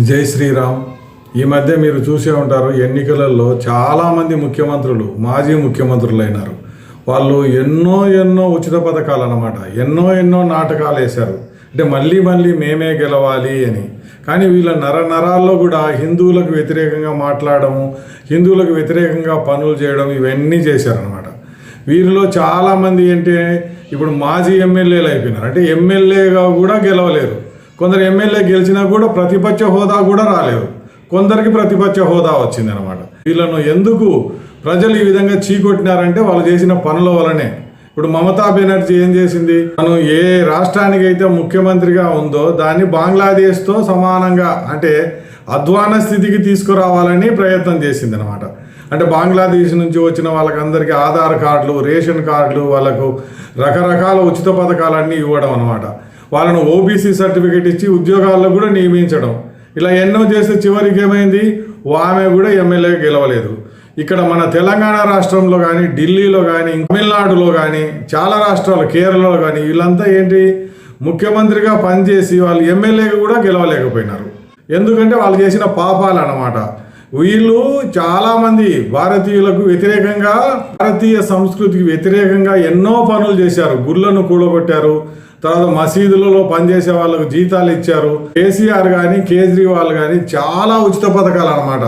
జై శ్రీరామ్. ఈ మధ్య మీరు చూసే ఉంటారు, ఎన్నికలలో చాలామంది ముఖ్యమంత్రులు మాజీ ముఖ్యమంత్రులు అయినారు. వాళ్ళు ఎన్నో ఉచిత పథకాలు అన్నమాట, ఎన్నో నాటకాలు వేశారు. అంటే మళ్ళీ మేమే గెలవాలి అని. కానీ వీళ్ళ నరాల్లో కూడా హిందువులకు వ్యతిరేకంగా మాట్లాడము, హిందువులకు వ్యతిరేకంగా పనులు చేయడం, ఇవన్నీ చేశారనమాట. వీరిలో చాలామంది అంటే ఇప్పుడు మాజీ ఎమ్మెల్యేలు అయిపోయినారు. అంటే ఎమ్మెల్యేగా కూడా గెలవలేరు. కొందరు ఎమ్మెల్యే గెలిచినా కూడా ప్రతిపక్ష హోదా కూడా రాలేరు. కొందరికి ప్రతిపక్ష హోదా వచ్చిందనమాట. వీళ్ళను ఎందుకు ప్రజలు ఈ విధంగా చీకొట్టినారంటే వాళ్ళు చేసిన పనుల వలనే. ఇప్పుడు మమతా బెనర్జీ ఏం చేసింది? తను ఏ రాష్ట్రానికి అయితే ముఖ్యమంత్రిగా ఉందో దాన్ని బంగ్లాదేశ్తో సమానంగా, అంటే అధ్వాన స్థితికి తీసుకురావాలని ప్రయత్నం చేసింది అనమాట. అంటే బంగ్లాదేశ్ నుంచి వచ్చిన వాళ్ళకందరికీ ఆధార్ కార్డులు, రేషన్ కార్డులు, వాళ్ళకు రకరకాల ఉచిత పథకాలన్నీ ఇవ్వడం అనమాట. వాళ్ళను ఓబీసీ సర్టిఫికేట్ ఇచ్చి ఉద్యోగాల్లో కూడా నియమించడం, ఇలా ఎన్నో చేస్తే చివరికి ఏమైంది? ఆమె కూడా ఎమ్మెల్యే గెలవలేదు. ఇక్కడ మన తెలంగాణ రాష్ట్రంలో కానీ, ఢిల్లీలో కానీ, తమిళనాడులో కానీ, చాలా రాష్ట్రాలు, కేరళలో కానీ, వీళ్ళంతా ఏంటి, ముఖ్యమంత్రిగా పనిచేసి వాళ్ళు ఎమ్మెల్యేగా కూడా గెలవలేకపోయినారు. ఎందుకంటే వాళ్ళు చేసిన పాపాలు అన్నమాట. వీళ్ళు చాలామంది భారతీయులకు వ్యతిరేకంగా, భారతీయ సంస్కృతికి వ్యతిరేకంగా ఎన్నో పనులు చేశారు. గుళ్ళను కూడగొట్టారు, తర్వాత మసీదులలో పనిచేసే వాళ్ళకు జీతాలు ఇచ్చారు. కేసీఆర్ కానీ, కేజ్రీవాల్ కానీ చాలా ఉచిత పథకాలు అన్నమాట.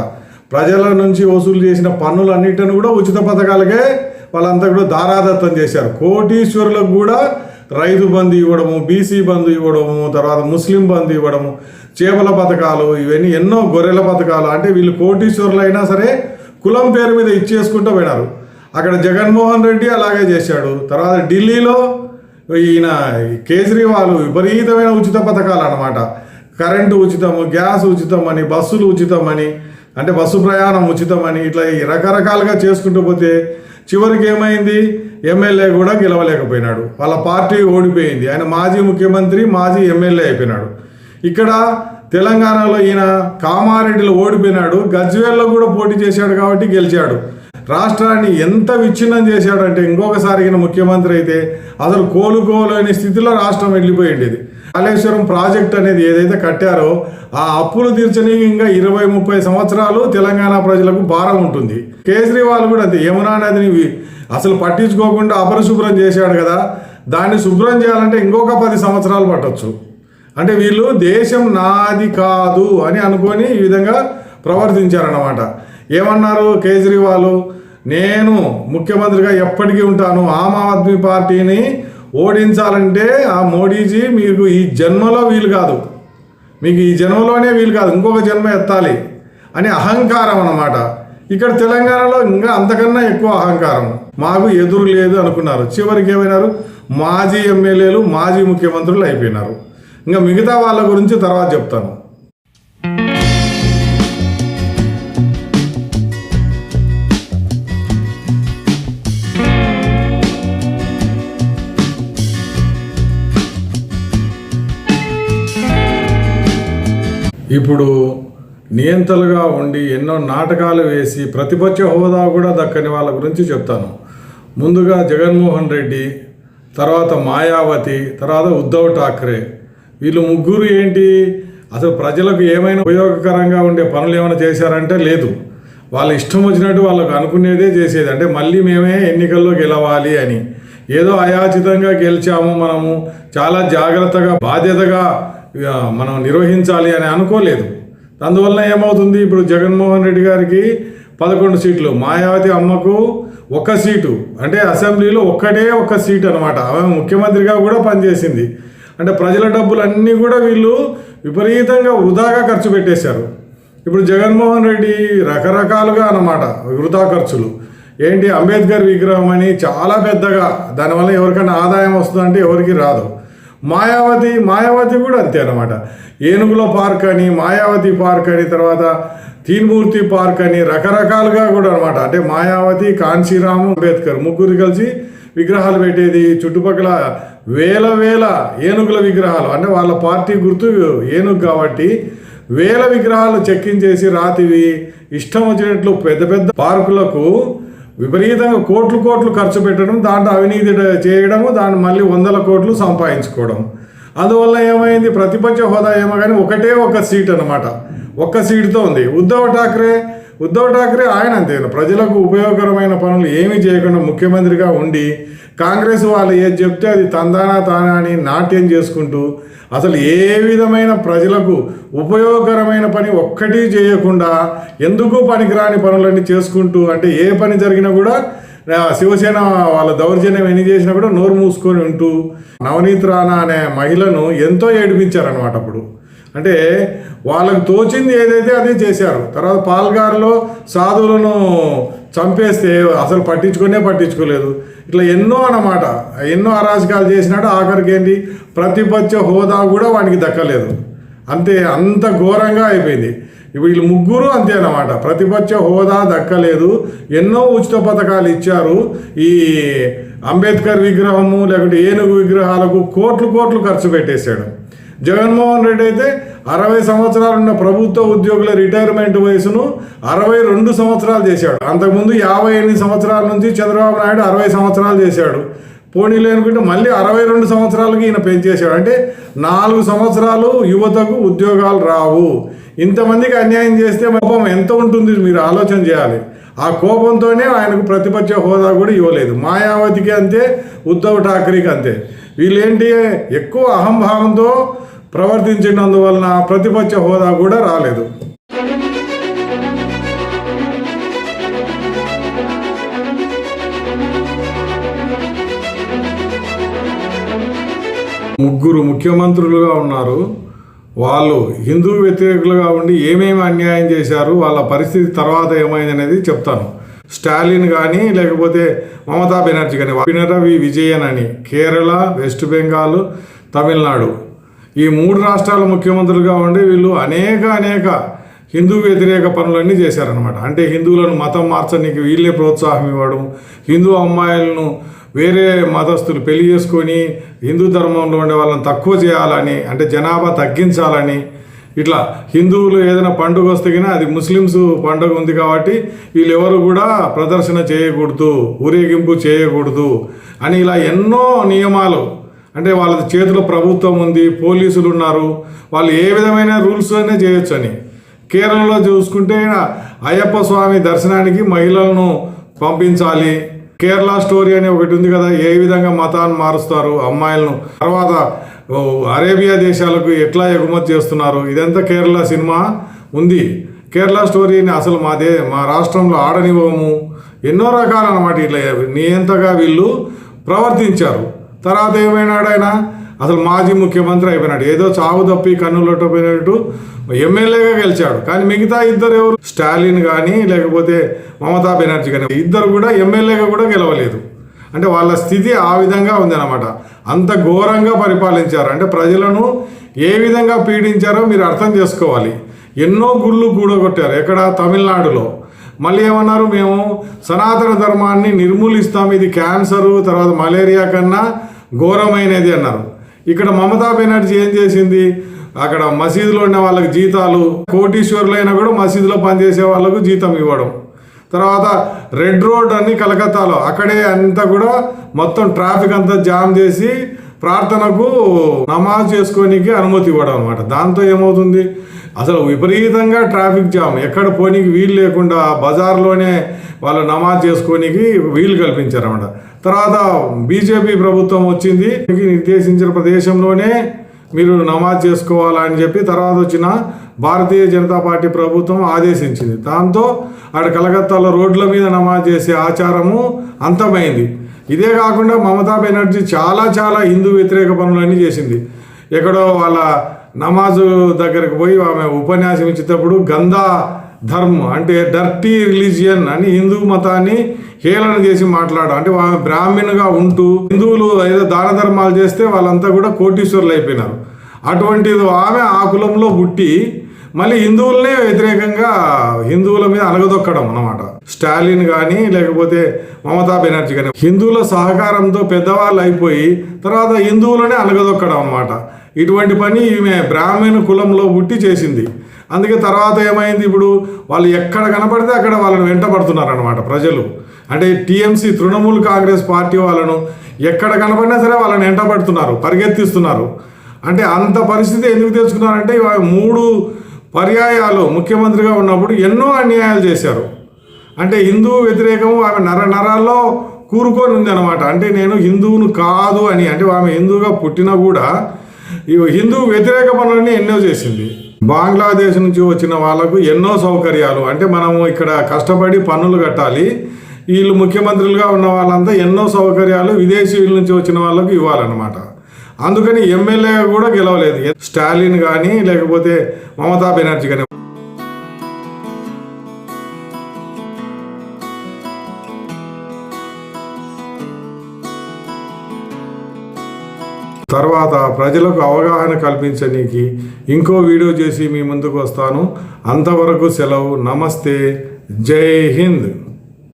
ప్రజల నుంచి వసూలు చేసిన పన్నులన్నిటిని కూడా ఉచిత పథకాలకే వాళ్ళంతా కూడా దారాదత్తం చేశారు. కోటీశ్వరులకు కూడా రైతు బంధు ఇవ్వడము, బీసీ బంధు ఇవ్వడము, తర్వాత ముస్లిం బంధు ఇవ్వడము, చేపల పథకాలు, ఇవన్నీ ఎన్నో గొర్రెల పథకాలు. అంటే వీళ్ళు కోటీశ్వరులు అయినా సరే కులం పేరు మీద ఇచ్చేసుకుంటూ పోయినారు. అక్కడ జగన్మోహన్ రెడ్డి అలాగే చేశాడు. తర్వాత ఢిల్లీలో ఈయన కేజ్రీవాల్ విపరీతమైన ఉచిత పథకాలు అన్నమాట. కరెంటు ఉచితము, గ్యాస్ ఉచితమని, బస్సులు ఉచితమని, అంటే బస్సు ప్రయాణం ఉచితమని, ఇట్లా రకరకాలుగా చేసుకుంటూ పోతే చివరికి ఏమైంది? ఎమ్మెల్యే కూడా గెలవలేకపోయినాడు. వాళ్ళ పార్టీ ఓడిపోయింది. ఆయన మాజీ ముఖ్యమంత్రి, మాజీ ఎమ్మెల్యే అయిపోయినాడు. ఇక్కడ తెలంగాణలో ఈయన కామారెడ్డిలో ఓడిపోయినాడు, గజ్వేల్లో కూడా పోటీ చేశాడు కాబట్టి గెలిచాడు. రాష్ట్రాన్ని ఎంత విచ్ఛిన్నం చేశాడంటే, ఇంకొకసారి ఈయన ముఖ్యమంత్రి అయితే అసలు కోలుకోలేని స్థితిలో రాష్ట్రం వెళ్ళిపోయింది. కాళేశ్వరం ప్రాజెక్ట్ అనేది ఏదైతే కట్టారో ఆ అప్పులు తీర్చని ఇంకా 20-30 సంవత్సరాలు తెలంగాణ ప్రజలకు భారం ఉంటుంది. కేజ్రీవాల్ కూడా అంతే. యమునా నదిని అసలు పట్టించుకోకుండా అపరిశుభ్రం చేశాడు కదా, దాన్ని శుభ్రం చేయాలంటే ఇంకొక 10 సంవత్సరాలు పట్టొచ్చు. అంటే వీళ్ళు దేశం నాది కాదు అని అనుకొని ఈ విధంగా ప్రవర్తించారన్నమాట. ఏమన్నారు కేజ్రీవాల్? నేను ముఖ్యమంత్రిగా ఎప్పటికీ ఉంటాను, ఆమ్ ఆద్మీ పార్టీని ఓడించాలంటే ఆ మోడీజీ మీకు ఈ జన్మలో వీలు కాదు, మీకు ఈ జన్మలోనే వీలు కాదు, ఇంకొక జన్మ ఎత్తాలి అని అహంకారం అన్నమాట. ఇక్కడ తెలంగాణలో ఇంకా అంతకన్నా ఎక్కువ అహంకారం. మాకు ఎదురు లేదు అనుకున్నారు. చివరికి ఏమైనారు? మాజీ ఎమ్మెల్యేలు, మాజీ ముఖ్యమంత్రులు అయిపోయినారు. ఇంకా మిగతా వాళ్ళ గురించి తర్వాత చెప్తాను. ఇప్పుడు నియంతలుగా ఉండి ఎన్నో నాటకాలు వేసి ప్రతిపక్ష హోదా కూడా దక్కని వాళ్ళ గురించి చెప్తాను. ముందుగా జగన్మోహన్ రెడ్డి, తర్వాత మాయావతి, తర్వాత ఉద్ధవ్ ఠాక్రే. వీళ్ళు ముగ్గురు ఏంటి, అసలు ప్రజలకు ఏమైనా ఉపయోగకరంగా ఉండే పనులు ఏమైనా చేశారంటే లేదు. వాళ్ళ ఇష్టం వచ్చినట్టు వాళ్ళకు అనుకునేదే చేసేది. అంటే మళ్ళీ మేమే ఎన్నికల్లో గెలవాలి అని, ఏదో అయాచితంగా గెలిచాము, మనము చాలా జాగ్రత్తగా బాధ్యతగా మనం నిర్వహించాలి అని అనుకోలేదు. అందువల్ల ఏమవుతుంది, ఇప్పుడు జగన్మోహన్ రెడ్డి గారికి 11 సీట్లు, మాయావతి అమ్మకు 1 సీటు, అంటే అసెంబ్లీలో ఒక్క సీటు అనమాట. ఆమె ముఖ్యమంత్రిగా కూడా పనిచేసింది. అంటే ప్రజల డబ్బులన్నీ కూడా వీళ్ళు విపరీతంగా వృధాగా ఖర్చు పెట్టేశారు. ఇప్పుడు జగన్మోహన్ రెడ్డి రకరకాలుగా అన్నమాట వృధా ఖర్చులు. ఏంటి, అంబేద్కర్ విగ్రహం అని చాలా పెద్దగా, దానివల్ల ఎవరికైనా ఆదాయం వస్తుందంటే ఎవరికి రాదు. మాయావతి కూడా అంతే అనమాట. ఏనుగుల పార్క్ అని, మాయావతి పార్క్ అని, తర్వాత తీన్మూర్తి పార్క్ అని రకరకాలుగా కూడా అనమాట. అంటే మాయావతి, కాన్షీరామ్, అంబేద్కర్ ముగ్గురు కలిసి విగ్రహాలు పెట్టేది. చుట్టుపక్కల వేల ఏనుగుల విగ్రహాలు, అంటే వాళ్ళ పార్టీ గుర్తు ఏనుగు కాబట్టి వేల విగ్రహాలు చెక్కించేసి రాతివి ఇష్టం వచ్చినట్లు పెద్ద పార్కులకు విపరీతంగా కోట్లు ఖర్చు పెట్టడం, దాంట్లో అవినీతి చేయడము, దాన్ని మళ్ళీ 100 కోట్లు సంపాదించుకోవడం. అందువల్ల ఏమైంది, ప్రతిపక్ష హోదా ఏమో కానీ ఒకటే ఒక సీట్ అనమాట, ఒక్క సీటుతో ఉంది. ఉద్ధవ్ ఠాక్రే ఆయన అంతే, ప్రజలకు ఉపయోగకరమైన పనులు ఏమీ చేయకుండా ముఖ్యమంత్రిగా ఉండి కాంగ్రెస్ వాళ్ళు ఏది చెప్తే అది తానా అని నాట్యం చేసుకుంటూ అసలు ఏ విధమైన ప్రజలకు ఉపయోగకరమైన పని ఒక్కటి చేయకుండా ఎందుకు పనికిరాని పనులన్నీ చేసుకుంటూ, అంటే ఏ పని జరిగినా కూడా శివసేన వాళ్ళ దౌర్జన్యం ఎన్ని చేసినా కూడా నోరు మూసుకొని ఉంటూ నవనీత్ రాణా అనే మహిళను ఎంతో ఏడిపించారనమాట. అప్పుడు అంటే వాళ్ళకు తోచింది ఏదైతే అదే చేశారు. తర్వాత పాల్గార్లో సాధువులను చంపేస్తే అసలు పట్టించుకోలేదు. ఇట్లా ఎన్నో అన్నమాట, ఎన్నో అరాజకాలు చేసినాడు. ఆఖరికి ఏంటి, ప్రతిపక్ష హోదా కూడా వానికి దక్కలేదు. అంతే, అంత ఘోరంగా అయిపోయింది. వీళ్ళు ముగ్గురు అంతే అన్నమాట, ప్రతిపక్ష హోదా దక్కలేదు. ఎన్నో ఉచిత పథకాలు ఇచ్చారు. ఈ అంబేద్కర్ విగ్రహము లేకుంటే ఏనుగు విగ్రహాలకు కోట్లు ఖర్చు పెట్టేశాడు. జగన్మోహన్ రెడ్డి అయితే 60 సంవత్సరాలు ఉన్న ప్రభుత్వ ఉద్యోగుల రిటైర్మెంట్ వయసును 62 సంవత్సరాలు చేశాడు. అంతకుముందు 58 సంవత్సరాల నుంచి చంద్రబాబు నాయుడు 60 సంవత్సరాలు చేశాడు. పోనీలు అనుకుంటే మళ్ళీ 62 సంవత్సరాలకి ఈయన పెంచేశాడు. అంటే 4 సంవత్సరాలు యువతకు ఉద్యోగాలు రావు. ఇంతమందికి అన్యాయం చేస్తే కోపం ఎంత ఉంటుంది మీరు ఆలోచన చేయాలి. ఆ కోపంతోనే ఆయనకు ప్రతిపక్ష హోదా కూడా ఇవ్వలేదు. మాయావతికి అంతే, ఉద్ధవ్ ఠాక్రేకి అంతే. వీళ్ళేంటి, ఎక్కువ అహంభావంతో ప్రవర్తించినందువలన ప్రతిపక్ష హోదా కూడా రాలేదు. ముగ్గురు ముఖ్యమంత్రులుగా ఉన్నారు. వాళ్ళు హిందూ వ్యతిరేకులుగా ఉండి ఏమేమి అన్యాయం చేశారు, వాళ్ళ పరిస్థితి తర్వాత ఏమైంది అనేది చెప్తాను. స్టాలిన్ కానీ లేకపోతే మమతా బెనర్జీ కానీ, పినరవి విజయన్ అని కేరళ, వెస్ట్ బెంగాల్, తమిళనాడు ఈ 3 రాష్ట్రాల ముఖ్యమంత్రులుగా ఉండి వీళ్ళు అనేక హిందూ వ్యతిరేక పనులన్నీ చేశారనమాట. అంటే హిందువులను మతం మార్చడానికి వీళ్ళే ప్రోత్సాహం ఇవ్వడం, హిందూ అమ్మాయిలను వేరే మతస్థులు పెళ్లి చేసుకొని హిందూ ధర్మంలో ఉండే వాళ్ళని తక్కువ చేయాలని, అంటే జనాభా తగ్గించాలని, ఇట్లా హిందువులు ఏదైనా పండుగ వస్తే కానీ అది ముస్లిమ్స్ పండుగ ఉంది కాబట్టి వీళ్ళెవరు కూడా ప్రదర్శన చేయకూడదు, ఊరేగింపు చేయకూడదు అని ఇలా ఎన్నో నియమాలు. అంటే వాళ్ళ చేతిలో ప్రభుత్వం ఉంది, పోలీసులు ఉన్నారు, వాళ్ళు ఏ విధమైన రూల్స్ అనే చేయొచ్చు అని. కేరళలో చూసుకుంటే అయ్యప్ప స్వామి దర్శనానికి మహిళలను పంపించాలి. కేరళ స్టోరీ అని ఒకటి ఉంది కదా, ఏ విధంగా మతాన్ని మారుస్తారు అమ్మాయిలను, తర్వాత అరేబియా దేశాలకు ఎట్లా ఎగుమతి చేస్తున్నారు, ఇదంతా కేరళ సినిమా ఉంది. కేరళ స్టోరీని అసలు మా రాష్ట్రంలో ఆడనివ్వము, ఎన్నో రకాలన్నమాట. ఇట్లా నియంతగా వీళ్ళు ప్రవర్తించారు. తర్వాత ఏమైనాడు ఆయన, అసలు మాజీ ముఖ్యమంత్రి అయిపోయినాడు. ఏదో చావు తప్పి కన్నులొట్టపోయినట్టు ఎమ్మెల్యేగా గెలిచాడు. కానీ మిగతా ఇద్దరు ఎవరు, స్టాలిన్ కానీ లేకపోతే మమతా బెనర్జీ కానీ, ఇద్దరు కూడా ఎమ్మెల్యేగా కూడా గెలవలేదు. అంటే వాళ్ళ స్థితి ఆ విధంగా ఉందన్నమాట. అంత ఘోరంగా పరిపాలించారు. అంటే ప్రజలను ఏ విధంగా పీడించారో మీరు అర్థం చేసుకోవాలి. ఎన్నో గుళ్ళు కూడగొట్టారు. ఎక్కడ, తమిళనాడులో. మళ్ళీ ఏమన్నారు, మేము సనాతన ధర్మాన్ని నిర్మూలిస్తాం, ఇది క్యాన్సరు తర్వాత మలేరియా కన్నా ఘోరమైనది అన్నారు. ఇక్కడ మమతా బెనర్జీ ఏం చేసింది, అక్కడ మసీదులో ఉన్న వాళ్ళకి జీతాలు, కోటీశ్వరులైనా కూడా మసీదులో పనిచేసే వాళ్ళకు జీతం ఇవ్వడం. తర్వాత రెడ్ రోడ్ అని కలకత్తాలో, అక్కడే అంతా కూడా మొత్తం ట్రాఫిక్ అంతా జామ్ చేసి ప్రార్థనకు నమాజ్ చేసుకోనికి అనుమతి ఇవ్వడం అనమాట. దాంతో ఏమవుతుంది, అసలు విపరీతంగా ట్రాఫిక్ జామ్, ఎక్కడ పోనీకి వీలు లేకుండా బజార్లోనే వాళ్ళు నమాజ్ చేసుకోనికి వీలు కల్పించారన్నమాట. తర్వాత బీజేపీ ప్రభుత్వం వచ్చింది, నిర్దేశించిన ప్రదేశంలోనే మీరు నమాజ్ చేసుకోవాలని చెప్పి తర్వాత వచ్చిన భారతీయ జనతా పార్టీ ప్రభుత్వం ఆదేశించింది. దాంతో అక్కడ కలకత్తాలో రోడ్ల మీద నమాజ్ చేసే ఆచారము అంతమైంది. ఇదే కాకుండా మమతా బెనర్జీ చాలా హిందూ వ్యతిరేక పనులన్నీ చేసింది. ఎక్కడో వాళ్ళ నమాజు దగ్గరకు పోయి ఆమె ఉపన్యాసం ఇచ్చేటప్పుడు గందా ధర్మ్ అంటే డర్టీ రిలీజియన్ అని హిందూ మతాన్ని హేళన చేసి మాట్లాడు. అంటే ఆమె బ్రాహ్మణుగా ఉంటూ హిందువులు ఏదో దాన ధర్మాలు చేస్తే వాళ్ళంతా కూడా కోటీశ్వరులు అయిపోయినారు. అటువంటిది ఆమె ఆ కులంలో పుట్టి మళ్ళీ హిందువులనే వ్యతిరేకంగా హిందువుల మీద అలగదొక్కడం అన్నమాట. స్టాలిన్ కానీ లేకపోతే మమతా బెనర్జీ కానీ హిందువుల సహకారంతో పెద్దవాళ్ళు అయిపోయి తర్వాత హిందువులనే అలగదొక్కడం అన్నమాట. ఇటువంటి పని ఈమె బ్రాహ్మణ కులంలో పుట్టి చేసింది. అందుకే తర్వాత ఏమైంది, ఇప్పుడు వాళ్ళు ఎక్కడ కనపడితే అక్కడ వాళ్ళని వెంటబడుతున్నారు అనమాట ప్రజలు. అంటే టీఎంసీ తృణమూల్ కాంగ్రెస్ పార్టీ వాళ్ళను ఎక్కడ కనపడినా సరే వాళ్ళని వెంటబడుతున్నారు, పరిగెత్తిస్తున్నారు. అంటే అంత పరిస్థితి ఎందుకు తెచ్చుకున్నారంటే 3 పర్యాయాలు ముఖ్యమంత్రిగా ఉన్నప్పుడు ఎన్నో అన్యాయాలు చేశారు. అంటే హిందూ వ్యతిరేకము ఆమె నరాల్లో కూరుకొని ఉంది అనమాట. అంటే నేను హిందువును కాదు అని, అంటే ఆమె హిందువుగా పుట్టినా కూడా హిందూ వ్యతిరేక పనులన్నీ ఎన్నో చేసింది. బంగ్లాదేశ్ నుంచి వచ్చిన వాళ్ళకు ఎన్నో సౌకర్యాలు, అంటే మనము ఇక్కడ కష్టపడి పన్నులు కట్టాలి, వీళ్ళు ముఖ్యమంత్రులుగా ఉన్న వాళ్ళంతా ఎన్నో సౌకర్యాలు విదేశీయుల నుంచి వచ్చిన వాళ్ళకు ఇవ్వాలన్నమాట. అందుకని ఎమ్మెల్యే కూడా గెలవలేదు స్టాలిన్ కానీ లేకపోతే మమతా బెనర్జీ కానీ. తర్వాత ప్రజలకు అవగాహన కల్పించడానికి ఇంకో వీడియో చేసి మీ ముందుకు వస్తాను. అంతవరకు సెలవు. నమస్తే. జై హింద్.